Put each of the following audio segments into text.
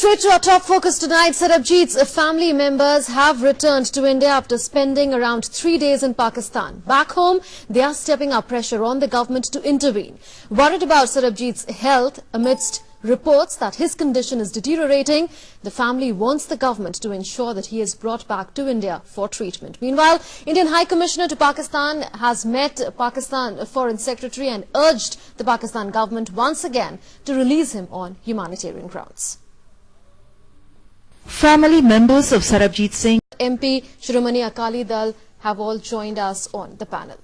Straight to our top focus tonight, Sarabjit's family members have returned to India after spending around 3 days in Pakistan. Back home, they are stepping up pressure on the government to intervene. Worried about Sarabjit's health amidst reports that his condition is deteriorating, the family wants the government to ensure that he is brought back to India for treatment. Meanwhile, Indian High Commissioner to Pakistan has met Pakistan Foreign Secretary and urged the Pakistan government once again to release him on humanitarian grounds. Family members of Sarabjit Singh, MP Shiromani Akali Dal have all joined us on the panel.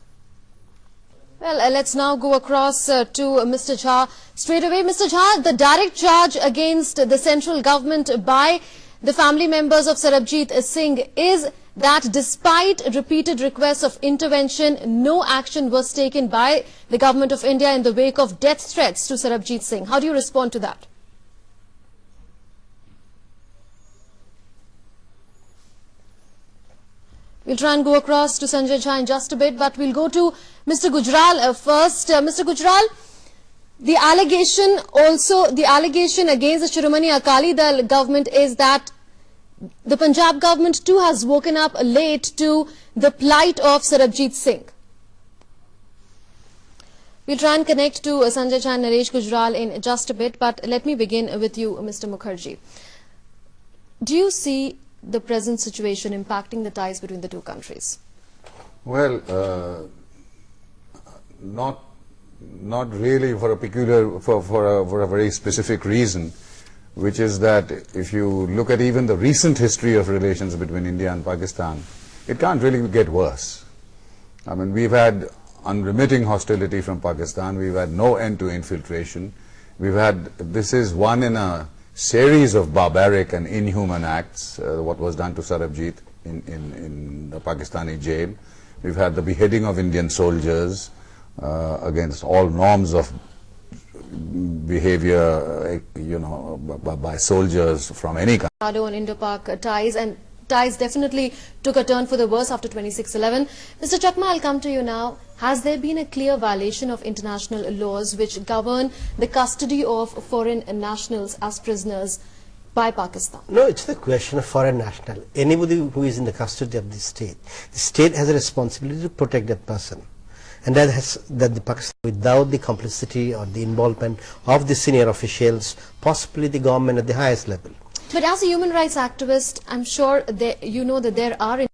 Well, let's now go across to Mr. Jha straight away. Mr. Jha, the direct charge against the central government by the family members of Sarabjit Singh is that despite repeated requests of intervention, no action was taken by the government of India in the wake of death threats to Sarabjit Singh. How do you respond to that? We'll try and go across to Sanjay Jha in just a bit, but we'll go to Mr. Gujral first. Mr. Gujral, the allegation against the Shiromani Akali Dal government is that the Punjab government too has woken up late to the plight of Sarabjit Singh. We'll try and connect to Sanjay Jha and Naresh Gujral in just a bit, but let me begin with you, Mr. Mukherjee. Do you see the present situation impacting the ties between the two countries? Well, not really for a very specific reason, which is that if you look at even the recent history of relations between India and Pakistan, it can't really get worse. I mean, we've had unremitting hostility from Pakistan, we've had no end to infiltration, this is one in a series of barbaric and inhuman acts, what was done to Sarabjit in the Pakistani jail. We've had the beheading of Indian soldiers against all norms of behavior, by soldiers from any country. On Indo-Pak ties, and ties definitely took a turn for the worse after 26/11. Mr. Chakma, I'll come to you now. Has there been a clear violation of international laws which govern the custody of foreign nationals as prisoners by Pakistan? No, it's the question of foreign national. Anybody who is in the custody of the state has a responsibility to protect that person. And that the Pakistan, without the complicity or the involvement of the senior officials, possibly the government at the highest level. But as a human rights activist, I'm sure you know that there are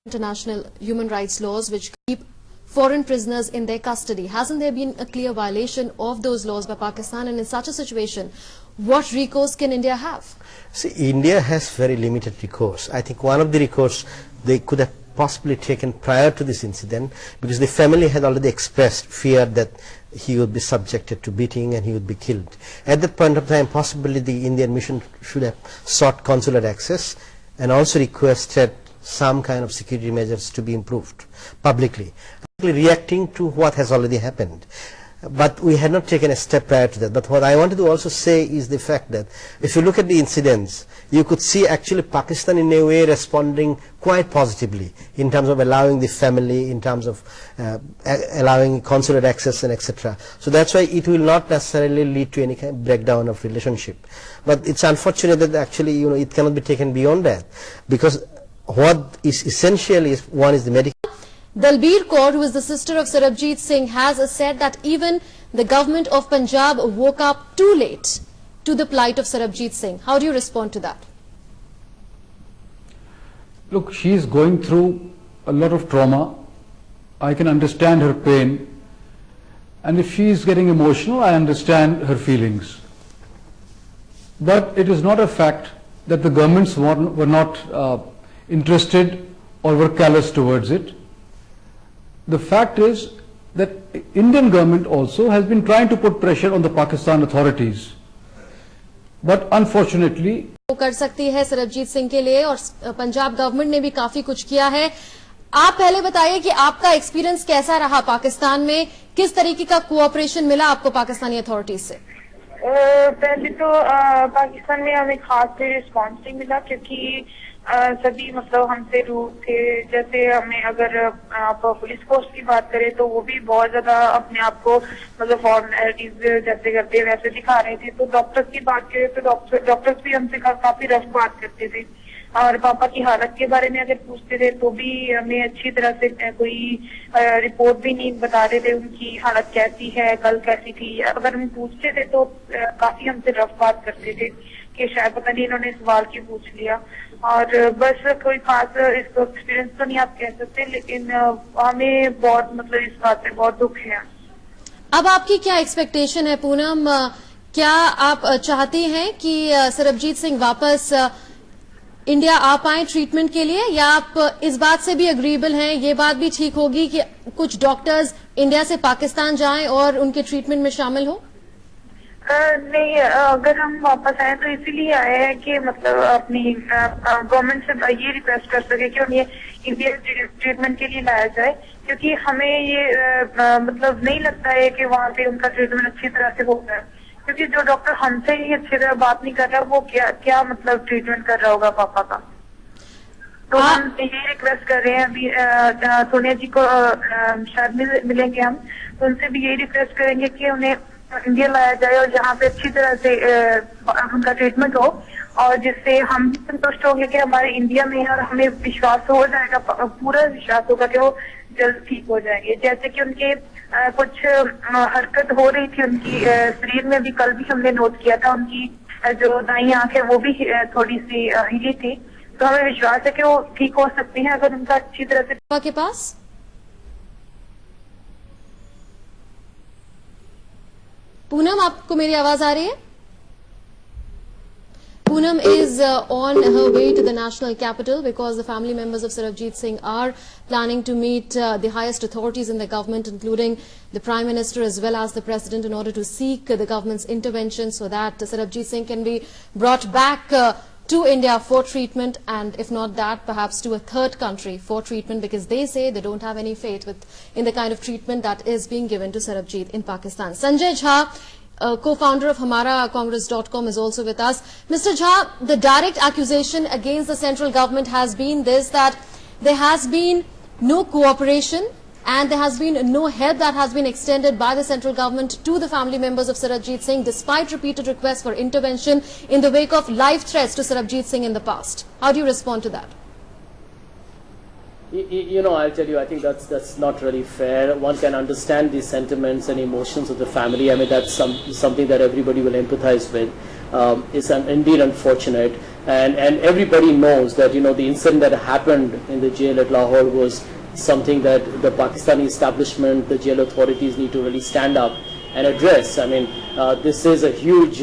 international human rights laws which keep foreign prisoners in their custody. Hasn't there been a clear violation of those laws by Pakistan? And in such a situation, what recourse can India have? See, India has very limited recourse. I think one of the recourse they could have possibly taken prior to this incident, because the family had already expressed fear that he would be subjected to beating and he would be killed. At that point of time, possibly the Indian mission should have sought consular access and also requested some kind of security measures to be improved publicly, reacting to what has already happened. But we had not taken a step prior to that. But what I wanted to also say is the fact that if you look at the incidents, you could see actually Pakistan in a way responding quite positively in terms of allowing the family, in terms of allowing consular access and etc. So that's why it will not necessarily lead to any kind of breakdown of relationship. But it's unfortunate that actually it cannot be taken beyond that, because what is essential is one is the medical. Dalbir Kaur, who is the sister of Sarabjit Singh, has said that even the government of Punjab woke up too late to the plight of Sarabjit Singh. How do you respond to that? Look, she is going through a lot of trauma. I can understand her pain. And if she is getting emotional, I understand her feelings. But it is not a fact that the governments were not interested or were callous towards it. The fact is that Indian government also has been trying to put pressure on the Pakistan authorities. But unfortunately, कर सकती है सरबजीत सिंह के लिए, और Punjab government ने भी काफी कुछ किया है. आप पहले बताइए कि आपका एक्सपीरियंस कैसा रहा पाकिस्तान में, किस तरीके का कोऑपरेशन मिला आपको पाकिस्तानी अथॉरिटीज से? पहले तो पाकिस्तान में हमें खास रिस्पॉन्स नहीं मिला, क्योंकि सभी मतलब हमसे रूड थे। जैसे हमें अगर आप पुलिस फोर्स की बात करें तो वो भी बहुत ज्यादा अपने आप को मतलब फॉर्मेलिटीज जैसे करते वैसे दिखा रहे थे। तो डॉक्टर्स की बात करें तो डॉक्टर्स भी हमसे काफी रफ बात करते थे। और पापा की हालत के बारे में अगर पूछते थे तो भी हमें अच्छी तरह से कोई रिपोर्ट भी नहीं बता रहे थे उनकी हालत कैसी है, कल कैसी थी। अगर हम पूछते थे तो काफी हमसे रफ बात करते थे कि शायद पता नहीं इन्होंने सवाल क्यों पूछ लिया। और बस कोई खास इसको एक्सपीरियंस तो नहीं आप कह सकते, लेकिन हमें बहुत मतलब इस बात से बहुत दुख है। अब आपकी क्या एक्सपेक्टेशन है पूनम? क्या आप चाहती हैं कि सरबजीत सिंह वापस इंडिया आ पाए ट्रीटमेंट के लिए, या आप इस बात से भी अग्रीबल हैं, ये बात भी ठीक होगी कि कुछ डॉक्टर्स इंडिया से पाकिस्तान जाएं और उनके ट्रीटमेंट में शामिल हो? नहीं, अगर हम वापस आए तो इसीलिए आए हैं कि मतलब अपनी गवर्नमेंट से ये रिक्वेस्ट कर सके कि उन्हें इंडिया ट्रीटमेंट के लिए लाया जाए, क्योंकि हमें ये मतलब नहीं लगता है कि वहाँ पे उनका ट्रीटमेंट अच्छी तरह से होगा। क्योंकि जो डॉक्टर हमसे ही अच्छी तरह बात नहीं कर रहा वो क्या मतलब ट्रीटमेंट कर रहा होगा पापा का। तो हम यही रिक्वेस्ट कर रहे हैं। अभी सोनिया जी को शायद मिलेंगे हम, तो उनसे भी यही रिक्वेस्ट करेंगे कि उन्हें इंडिया लाया जाए और जहाँ पे अच्छी तरह से उनका ट्रीटमेंट हो, और जिससे हम भी संतुष्ट होंगे कि हमारे इंडिया में है और हमें विश्वास हो जाएगा, पूरा विश्वास होगा कि वो जल्द ठीक हो जाएंगे। जैसे कि उनके कुछ हरकत हो रही थी उनकी शरीर में भी, कल भी हमने नोट किया था उनकी जो दाईं आंख है वो भी थोड़ी सी हिली थी। तो हमें विश्वास है कि वो ठीक हो सकती हैं अगर उनका अच्छी तरह से। के पास पूनम, आपको मेरी आवाज आ रही है? Poonam is on her way to the national capital because the family members of Sarabjit Singh are planning to meet the highest authorities in the government, including the Prime Minister as well as the President, in order to seek the government's intervention so that Sarabjit Singh can be brought back to India for treatment, and if not that, perhaps to a third country for treatment, because they say they don't have any faith in the kind of treatment that is being given to Sarabjit in Pakistan. Sanjay Jha, co-founder of HamaraCongress.com, is also with us. Mr. Jha, the direct accusation against the central government has been this, that there has been no cooperation and there has been no help that has been extended by the central government to the family members of Sarabjit Singh, despite repeated requests for intervention in the wake of live threats to Sarabjit Singh in the past. How do you respond to that? You know, I'll tell you, I think that's not really fair. One can understand the sentiments and emotions of the family. I mean, that's something that everybody will empathize with. It's indeed unfortunate, and everybody knows that, you know, the incident that happened in the jail at Lahore was something that the Pakistani establishment, the jail authorities need to really stand up and address. I mean, this is a huge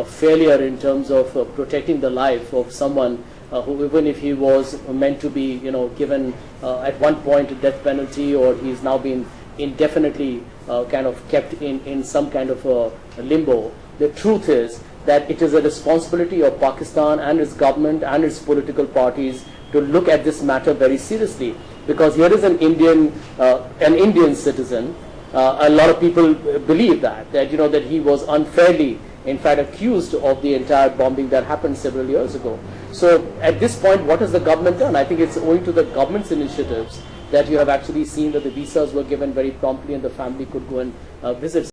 failure in terms of protecting the life of someone who, even if he was meant to be, you know, given at one point a death penalty, or he's now been indefinitely kind of kept in some kind of limbo. The truth is that it is a responsibility of Pakistan and its government and its political parties to look at this matter very seriously, because here is an Indian citizen. A lot of people believe that you know, that he was unfairly, in fact, accused of the entire bombing that happened several years ago. So at this point, what has the government done? I think it's owing to the government's initiatives that you have actually seen that the visas were given very promptly and the family could go and visit